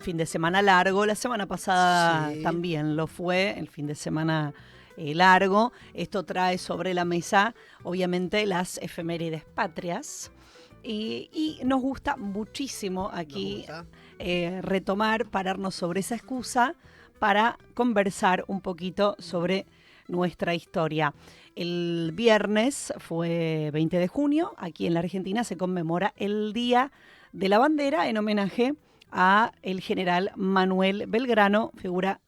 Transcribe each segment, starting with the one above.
fin de semana largo. La semana pasada Sí. también lo fue, el fin de semana largo. Esto trae sobre la mesa, obviamente, las efemérides patrias. Y nos gusta muchísimo Nos aquí gusta. retomar, pararnos sobre esa excusa para conversar un poquito sobre nuestra historia. El viernes fue 20 de junio, aquí en la Argentina se conmemora el Día de la Bandera en homenaje a el general Manuel Belgrano, figura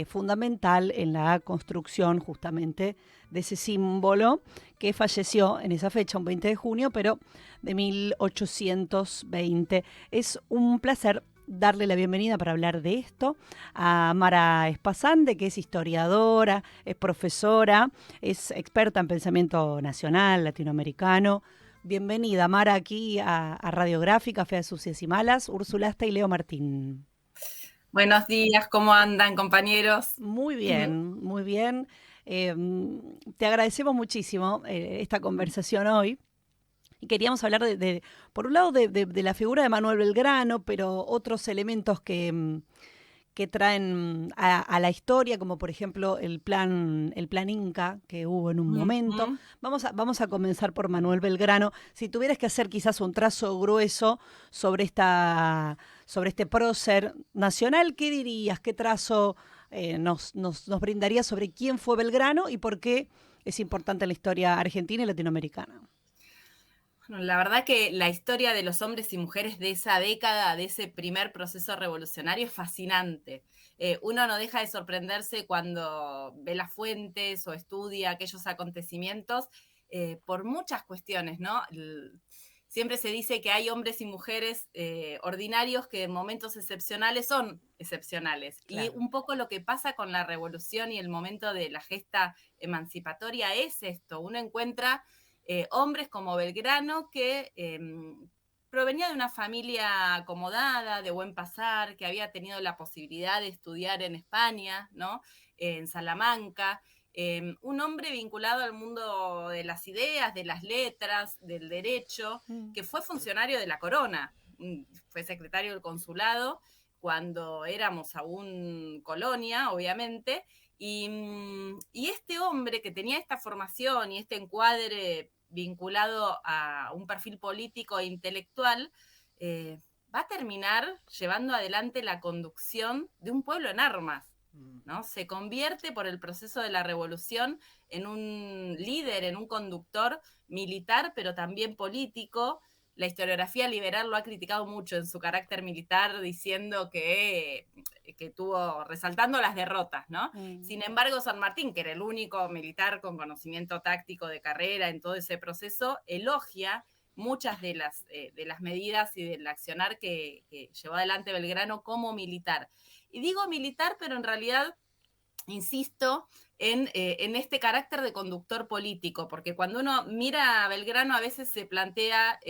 fundamental en la construcción justamente de ese símbolo que falleció en esa fecha, un 20 de junio, pero de 1820. Es un placer darle la bienvenida para hablar de esto a Mara Espasande, que es historiadora, es profesora, es experta en pensamiento nacional, latinoamericano. Bienvenida, Mara, aquí a Radiográfica, Feas Sucias y Malas, Úrsula Asta y Leo Martín. Buenos días, ¿cómo andan, compañeros? Muy bien, muy bien. Eh, Te agradecemos muchísimo esta conversación hoy. Y queríamos hablar por un lado, de la figura de Manuel Belgrano, pero otros elementos que traen a la historia, como por ejemplo el plan Inca que hubo en un momento. Vamos a comenzar por Manuel Belgrano. Si tuvieras que hacer quizás un trazo grueso sobre este prócer nacional, ¿qué dirías? ¿Qué trazo nos brindarías sobre quién fue Belgrano y por qué es importante en la historia argentina y latinoamericana? Bueno, la verdad que la historia de los hombres y mujeres de esa década, de ese primer proceso revolucionario, es fascinante. Uno no deja de sorprenderse cuando ve las fuentes o estudia aquellos acontecimientos por muchas cuestiones, ¿no? Siempre se dice que hay hombres y mujeres ordinarios que en momentos excepcionales son excepcionales. Claro. Y un poco lo que pasa con la revolución y el momento de la gesta emancipatoria es esto. Uno encuentra hombres como Belgrano que provenía de una familia acomodada, de buen pasar, que había tenido la posibilidad de estudiar en España, ¿no? En Salamanca. Un hombre vinculado al mundo de las ideas, de las letras, del derecho, que fue funcionario de la corona, fue secretario del consulado cuando éramos aún colonia, obviamente, y este hombre que tenía esta formación y este encuadre vinculado a un perfil político e intelectual, va a terminar llevando adelante la conducción de un pueblo en armas, ¿no? Se convierte por el proceso de la revolución en un líder, en un conductor militar, pero también político. La historiografía liberal lo ha criticado mucho en su carácter militar, diciendo que tuvo, resaltando las derrotas, ¿no? Sin embargo, San Martín, que era el único militar con conocimiento táctico de carrera en todo ese proceso, elogia muchas de las medidas y del accionar que llevó adelante Belgrano como militar. Y digo militar, pero en realidad insisto en este carácter de conductor político, porque cuando uno mira a Belgrano a veces se plantea,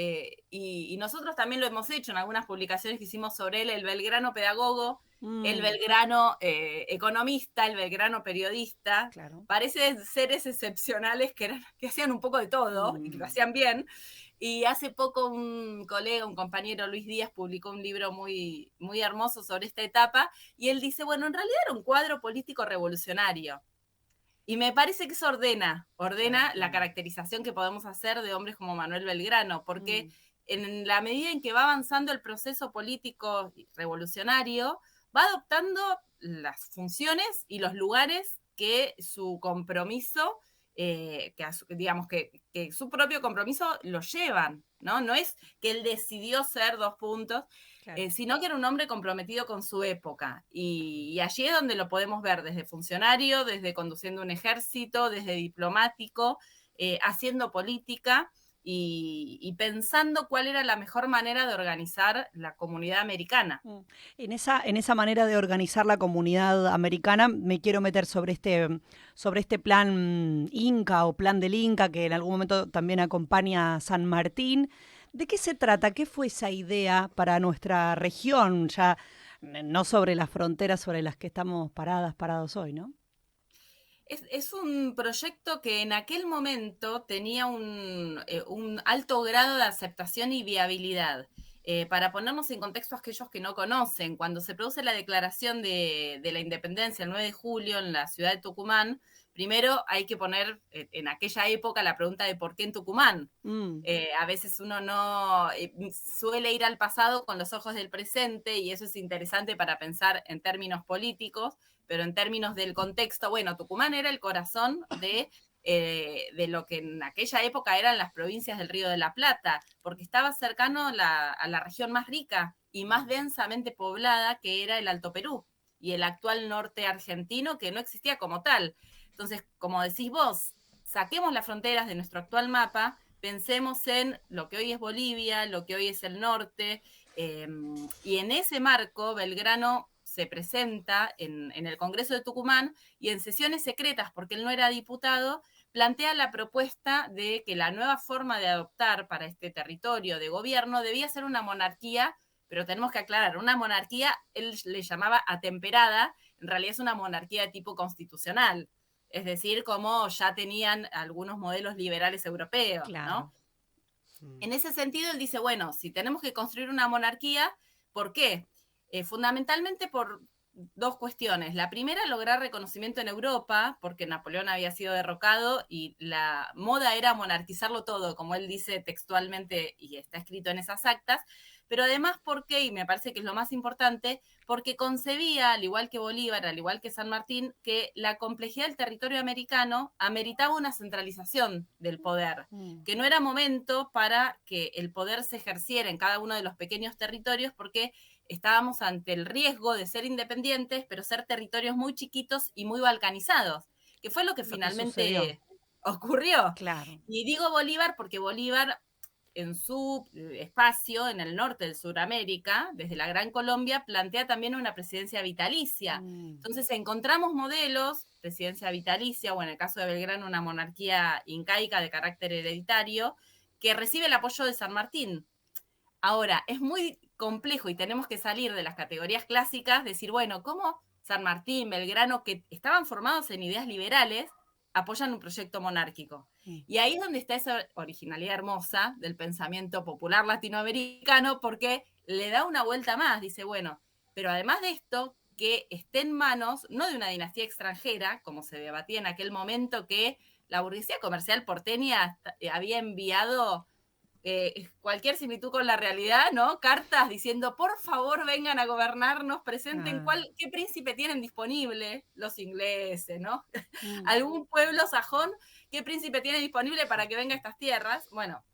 y nosotros también lo hemos hecho en algunas publicaciones que hicimos sobre él, el Belgrano pedagogo, el Belgrano economista, el Belgrano periodista. Claro. Parecen seres excepcionales que hacían un poco de todo y que lo hacían bien. Y hace poco un colega, un compañero, Luis Díaz, publicó un libro muy, muy hermoso sobre esta etapa, y él dice, bueno, en realidad era un cuadro político revolucionario. Y me parece que eso ordena la caracterización que podemos hacer de hombres como Manuel Belgrano, porque en la medida en que va avanzando el proceso político revolucionario, va adoptando las funciones y los lugares que su compromiso, digamos que su propio compromiso lo llevan, ¿no? No es que él decidió ser 2 puntos, Claro. sino que era un hombre comprometido con su época. Y allí es donde lo podemos ver, desde funcionario, desde conduciendo un ejército, desde diplomático, haciendo política y pensando cuál era la mejor manera de organizar la comunidad americana. En esa manera de organizar la comunidad americana me quiero meter sobre este plan Inca o plan del Inca que en algún momento también acompaña a San Martín. ¿De qué se trata? ¿Qué fue esa idea para nuestra región? Ya no sobre las fronteras sobre las que estamos parados hoy, ¿no? Es un proyecto que en aquel momento tenía un alto grado de aceptación y viabilidad. para ponernos en contexto a aquellos que no conocen, cuando se produce la declaración de la independencia el 9 de julio en la ciudad de Tucumán, primero hay que poner en aquella época la pregunta de por qué en Tucumán. A veces uno no suele ir al pasado con los ojos del presente y eso es interesante para pensar en términos políticos, pero en términos del contexto, bueno, Tucumán era el corazón de lo que en aquella época eran las provincias del Río de la Plata, porque estaba cercano a la región más rica y más densamente poblada, que era el Alto Perú y el actual norte argentino, que no existía como tal. Entonces, como decís vos, saquemos las fronteras de nuestro actual mapa, pensemos en lo que hoy es Bolivia, lo que hoy es el norte, y en ese marco Belgrano se presenta en el Congreso de Tucumán y en sesiones secretas, porque él no era diputado, plantea la propuesta de que la nueva forma de adoptar para este territorio de gobierno debía ser una monarquía, pero tenemos que aclarar, una monarquía, él le llamaba atemperada, en realidad es una monarquía de tipo constitucional, es decir, como ya tenían algunos modelos liberales europeos, Claro. ¿no? En ese sentido, él dice, bueno, si tenemos que construir una monarquía, ¿por qué? Fundamentalmente por dos cuestiones. La primera, lograr reconocimiento en Europa, porque Napoleón había sido derrocado y la moda era monarquizarlo todo, como él dice textualmente y está escrito en esas actas, pero además porque, y me parece que es lo más importante, porque concebía, al igual que Bolívar, al igual que San Martín, que la complejidad del territorio americano ameritaba una centralización del poder, que no era momento para que el poder se ejerciera en cada uno de los pequeños territorios, porque estábamos ante el riesgo de ser independientes, pero ser territorios muy chiquitos y muy balcanizados, que fue lo que Sucedió. finalmente ocurrió. Claro. Y digo Bolívar porque Bolívar en su espacio en el norte de Sudamérica, desde la Gran Colombia, plantea también una presidencia vitalicia. Entonces encontramos modelos, presidencia vitalicia, o en el caso de Belgrano, una monarquía incaica de carácter hereditario, que recibe el apoyo de San Martín. Ahora, es muy complejo y tenemos que salir de las categorías clásicas, decir, bueno, ¿cómo San Martín, Belgrano, que estaban formados en ideas liberales, apoyan un proyecto monárquico? Y ahí es donde está esa originalidad hermosa del pensamiento popular latinoamericano, porque le da una vuelta más, dice, bueno, pero además de esto, que esté en manos, no de una dinastía extranjera, como se debatía en aquel momento, que la burguesía comercial porteña había enviado cualquier similitud con la realidad, ¿no? Cartas diciendo, por favor, vengan a gobernarnos, presenten qué príncipe tienen disponible, los ingleses, ¿no? Algún pueblo sajón, qué príncipe tiene disponible para que venga a estas tierras. Bueno,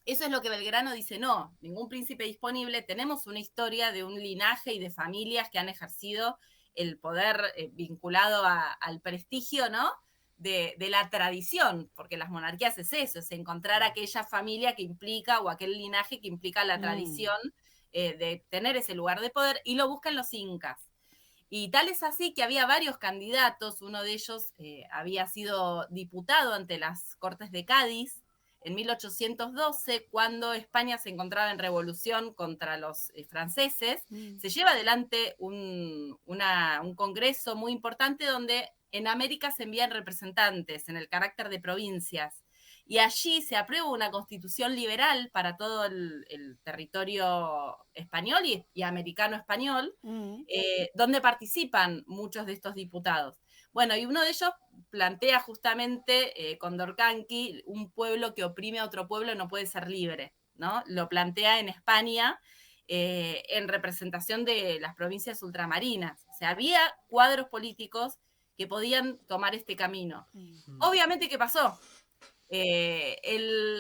eso es lo que Belgrano dice, no, ningún príncipe disponible, tenemos una historia de un linaje y de familias que han ejercido el poder vinculado al prestigio, ¿no? De la tradición, porque las monarquías es eso, es encontrar aquella familia que implica o aquel linaje que implica la tradición de tener ese lugar de poder, y lo buscan los incas. Y tal es así que había varios candidatos, uno de ellos había sido diputado ante las Cortes de Cádiz en 1812, cuando España se encontraba en revolución contra los franceses. Se lleva adelante un congreso muy importante donde en América se envían representantes en el carácter de provincias. Y allí se aprueba una constitución liberal para todo el territorio español y americano español, donde participan muchos de estos diputados. Bueno, y uno de ellos plantea justamente Condorcanqui, un pueblo que oprime a otro pueblo no puede ser libre, ¿no? Lo plantea en España en representación de las provincias ultramarinas. O sea, había cuadros políticos que podían tomar este camino. Obviamente, ¿qué pasó? El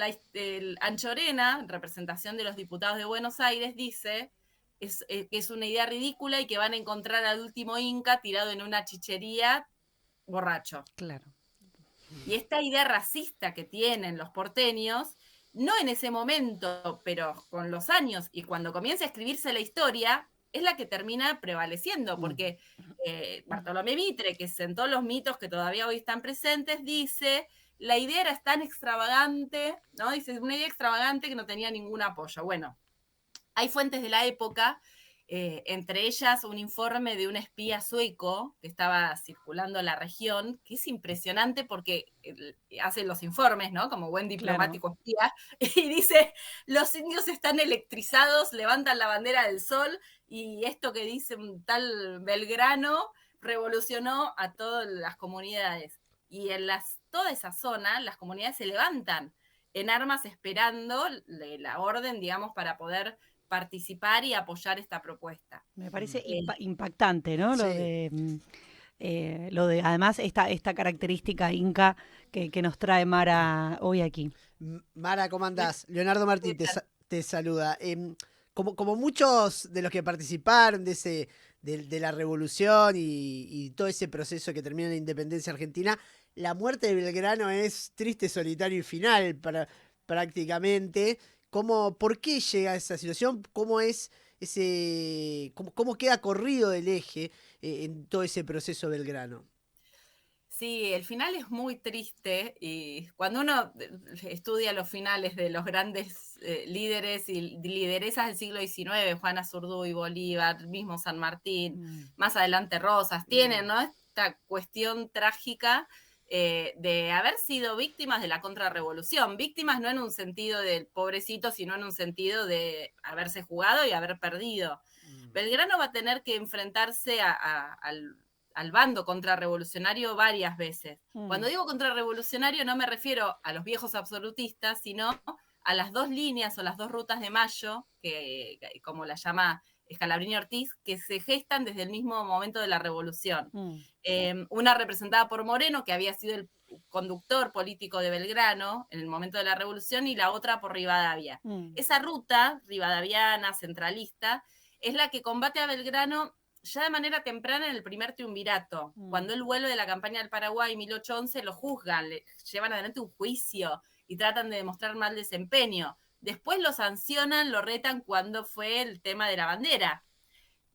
Anchorena, en representación de los diputados de Buenos Aires, dice que es una idea ridícula y que van a encontrar al último inca tirado en una chichería borracho. Claro. Y esta idea racista que tienen los porteños, no en ese momento, pero con los años y cuando comienza a escribirse la historia, es la que termina prevaleciendo, porque Bartolomé Mitre, que sentó los mitos que todavía hoy están presentes, dice, la idea era tan extravagante, ¿no? Dice, una idea extravagante que no tenía ningún apoyo. Bueno, hay fuentes de la época entre ellas un informe de un espía sueco que estaba circulando la región, que es impresionante porque hace los informes, ¿no? Como buen diplomático espía, y dice, los indios están electrizados, levantan la bandera del sol, y esto que dice un tal Belgrano revolucionó a todas las comunidades. Y en toda esa zona, las comunidades se levantan en armas esperando la orden, digamos, para poder participar y apoyar esta propuesta. Me parece impactante, ¿no? Sí. Lo de además esta característica inca que nos trae Mara hoy aquí. Mara, ¿cómo andás? Leonardo Martín te saluda. Como muchos de los que participaron de la revolución y todo ese proceso que termina en la independencia argentina, la muerte de Belgrano es triste, solitario y final prácticamente. ¿Por qué llega a esa situación? ¿Cómo es cómo queda corrido del eje en todo ese proceso Belgrano? Sí, el final es muy triste y cuando uno estudia los finales de los grandes líderes y lideresas del siglo XIX, Juana Zurduy, Bolívar, mismo San Martín, más adelante Rosas, tienen, ¿no?, esta cuestión trágica de haber sido víctimas de la contrarrevolución. Víctimas no en un sentido del pobrecito, sino en un sentido de haberse jugado y haber perdido. Belgrano va a tener que enfrentarse al bando contrarrevolucionario varias veces. Cuando digo contrarrevolucionario no me refiero a los viejos absolutistas, sino a las dos líneas o las dos rutas de Mayo, que como la llama Scalabrini Ortiz, que se gestan desde el mismo momento de la revolución. Una representada por Moreno, que había sido el conductor político de Belgrano en el momento de la revolución, y la otra por Rivadavia. Esa ruta rivadaviana, centralista, es la que combate a Belgrano ya de manera temprana en el primer triunvirato. Cuando él vuelve de la campaña del Paraguay en 1811, lo juzgan, le llevan adelante un juicio y tratan de demostrar mal desempeño. Después lo sancionan, lo retan cuando fue el tema de la bandera.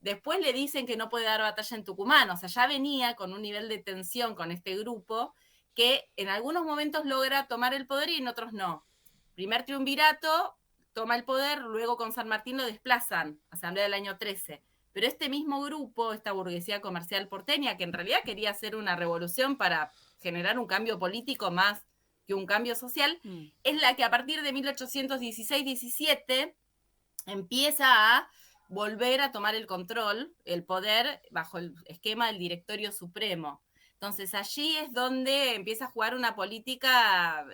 Después le dicen que no puede dar batalla en Tucumán. O sea, ya venía con un nivel de tensión con este grupo que en algunos momentos logra tomar el poder y en otros no. Primer triunvirato, toma el poder, luego con San Martín lo desplazan, asamblea del año 13. Pero este mismo grupo, esta burguesía comercial porteña, que en realidad quería hacer una revolución para generar un cambio político más que un cambio social, es la que a partir de 1816-17 empieza a volver a tomar el control, el poder, bajo el esquema del Directorio Supremo. Entonces allí es donde empieza a jugar una política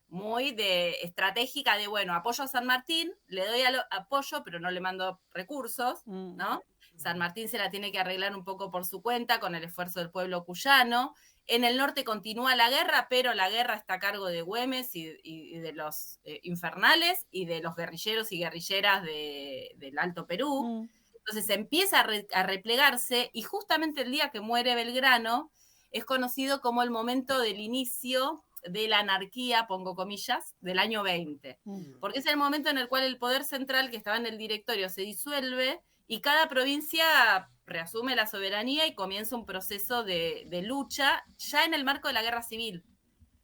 muy estratégica de, bueno, apoyo a San Martín, le doy apoyo, pero no le mando recursos, ¿no? San Martín se la tiene que arreglar un poco por su cuenta con el esfuerzo del pueblo cuyano. En el norte continúa la guerra, pero la guerra está a cargo de Güemes y de los infernales y de los guerrilleros y guerrilleras del Alto Perú. Entonces empieza a replegarse y justamente el día que muere Belgrano es conocido como el momento del inicio de la anarquía, pongo comillas, del año 20. Porque es el momento en el cual el poder central que estaba en el directorio se disuelve y cada provincia reasume la soberanía y comienza un proceso de lucha ya en el marco de la guerra civil.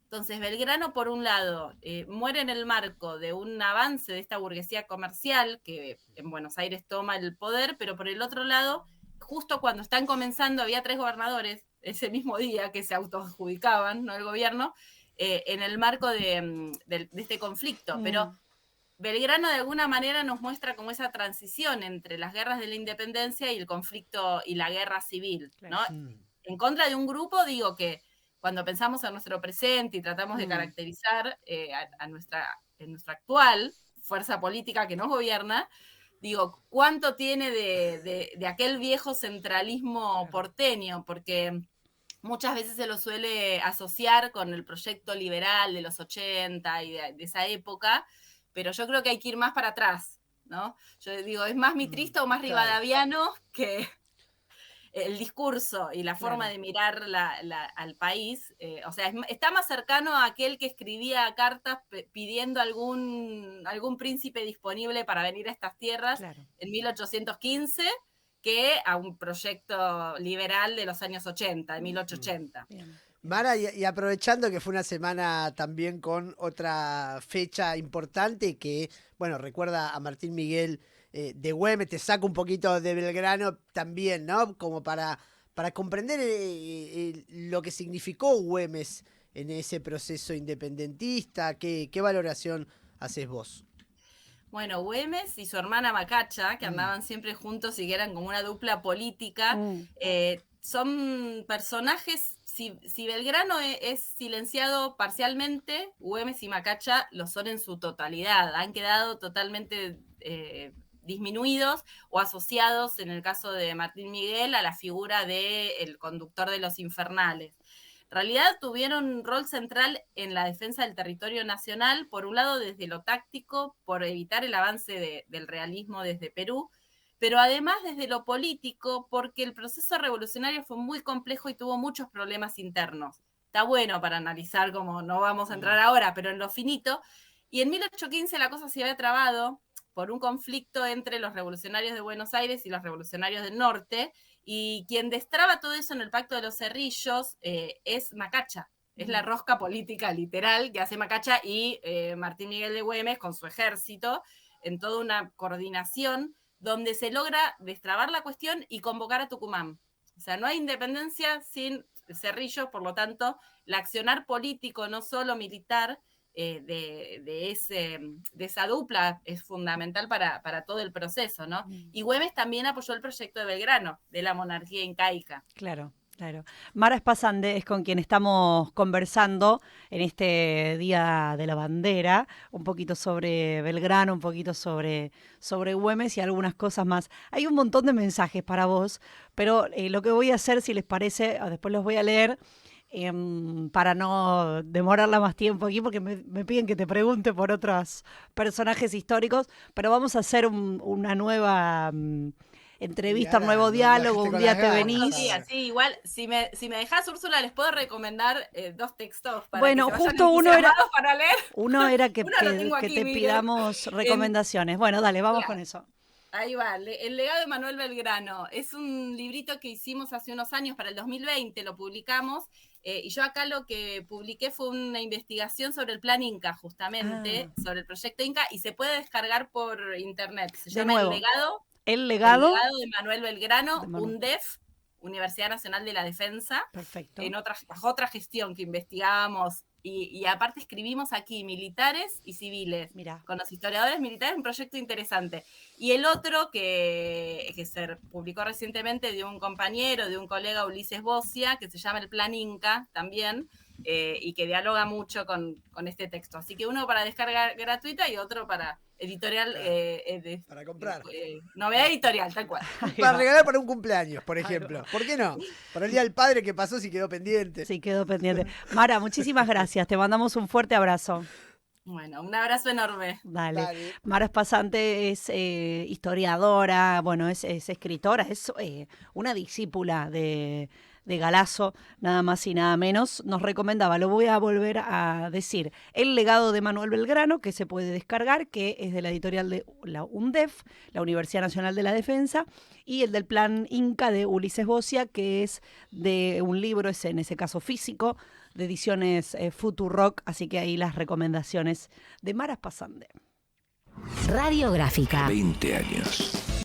Entonces Belgrano, por un lado, muere en el marco de un avance de esta burguesía comercial que en Buenos Aires toma el poder, pero por el otro lado, justo cuando están comenzando, había 3 gobernadores ese mismo día que se autoadjudicaban, ¿no?, el gobierno, en el marco de este conflicto. Pero Belgrano de alguna manera nos muestra como esa transición entre las guerras de la independencia y el conflicto y la guerra civil, ¿no? En contra de un grupo, digo que cuando pensamos en nuestro presente y tratamos de caracterizar en nuestra actual fuerza política que nos gobierna, digo, ¿cuánto tiene de aquel viejo centralismo porteño? Porque muchas veces se lo suele asociar con el proyecto liberal de los 80 y de esa época, pero yo creo que hay que ir más para atrás, ¿no? Yo digo, es más mitrista o más rivadaviano que el discurso y la forma de mirar al país. O sea, está más cercano a aquel que escribía cartas pidiendo algún príncipe disponible para venir a estas tierras en 1815 que a un proyecto liberal de los años 80, de 1880. Mara, y aprovechando que fue una semana también con otra fecha importante que, bueno, recuerda a Martín Miguel de Güemes, te saco un poquito de Belgrano también, ¿no? Como para comprender lo que significó Güemes en ese proceso independentista. ¿Qué valoración haces vos? Bueno, Güemes y su hermana Macacha, que andaban siempre juntos y que eran como una dupla política, son personajes, si Belgrano es silenciado parcialmente, Güemes y Macacha lo son en su totalidad, han quedado totalmente disminuidos o asociados, en el caso de Martín Miguel, a la figura del conductor de los infernales. En realidad tuvieron un rol central en la defensa del territorio nacional, por un lado desde lo táctico, por evitar el avance del realismo desde Perú, pero además desde lo político, porque el proceso revolucionario fue muy complejo y tuvo muchos problemas internos. Está bueno para analizar, como no vamos a entrar ahora, pero en lo finito. Y en 1815 la cosa se había trabado por un conflicto entre los revolucionarios de Buenos Aires y los revolucionarios del norte, y quien destraba todo eso en el Pacto de los Cerrillos es Macacha, es la rosca política literal que hace Macacha y Martín Miguel de Güemes con su ejército, en toda una coordinación donde se logra destrabar la cuestión y convocar a Tucumán. O sea, no hay independencia sin Cerrillos, por lo tanto, el accionar político, no solo militar, de esa dupla es fundamental para todo el proceso, ¿no? Y Güemes también apoyó el proyecto de Belgrano, de la monarquía incaica. Claro. Claro. Mara Espasande es con quien estamos conversando en este Día de la Bandera, un poquito sobre Belgrano, un poquito sobre Güemes y algunas cosas más. Hay un montón de mensajes para vos, pero lo que voy a hacer, si les parece, después los voy a leer, para no demorarla más tiempo aquí, porque me piden que te pregunte por otros personajes históricos, pero vamos a hacer una nueva entrevista, un nuevo diálogo, un día te venís. Sí, igual, si me dejás, Úrsula, les puedo recomendar 2 textos para bueno, que se justo uno era para leer. Uno era que aquí, te pidamos recomendaciones. Bueno, dale, vamos con eso. Ahí va, El legado de Manuel Belgrano. Es un librito que hicimos hace unos años, para el 2020 lo publicamos, y yo acá lo que publiqué fue una investigación sobre el plan Inca, justamente, sobre el proyecto Inca, y se puede descargar por internet. Se llama El legado de Manuel Belgrano, UNDEF, Universidad Nacional de la Defensa. Perfecto. Bajo otra gestión que investigábamos, y aparte escribimos aquí militares y civiles. Mirá. Con los historiadores militares, un proyecto interesante. Y el otro que se publicó recientemente de un compañero, de un colega, Ulises Bocia, que se llama El Plan Inca también, y que dialoga mucho con este texto. Así que uno para descarga gratuita y otro para editorial. Para comprar. Novedad editorial, tal cual. Para regalar para un cumpleaños, por ejemplo. ¿Por qué no? Para el Día del Padre que pasó, si quedó pendiente. Sí, quedó pendiente. Mara, muchísimas gracias. Te mandamos un fuerte abrazo. Bueno, un abrazo enorme. Dale. Mara Espasande es historiadora, bueno, es escritora, es una discípula de Galasso, nada más y nada menos. Nos recomendaba, lo voy a volver a decir, El legado de Manuel Belgrano, que se puede descargar, que es de la editorial de la UNDEF, la Universidad Nacional de la Defensa, y el del Plan Inca de Ulises Bocia, que es de un libro, es en ese caso físico, de ediciones Futurock, así que ahí las recomendaciones de Mara Espasande. Radiográfica. 20 años.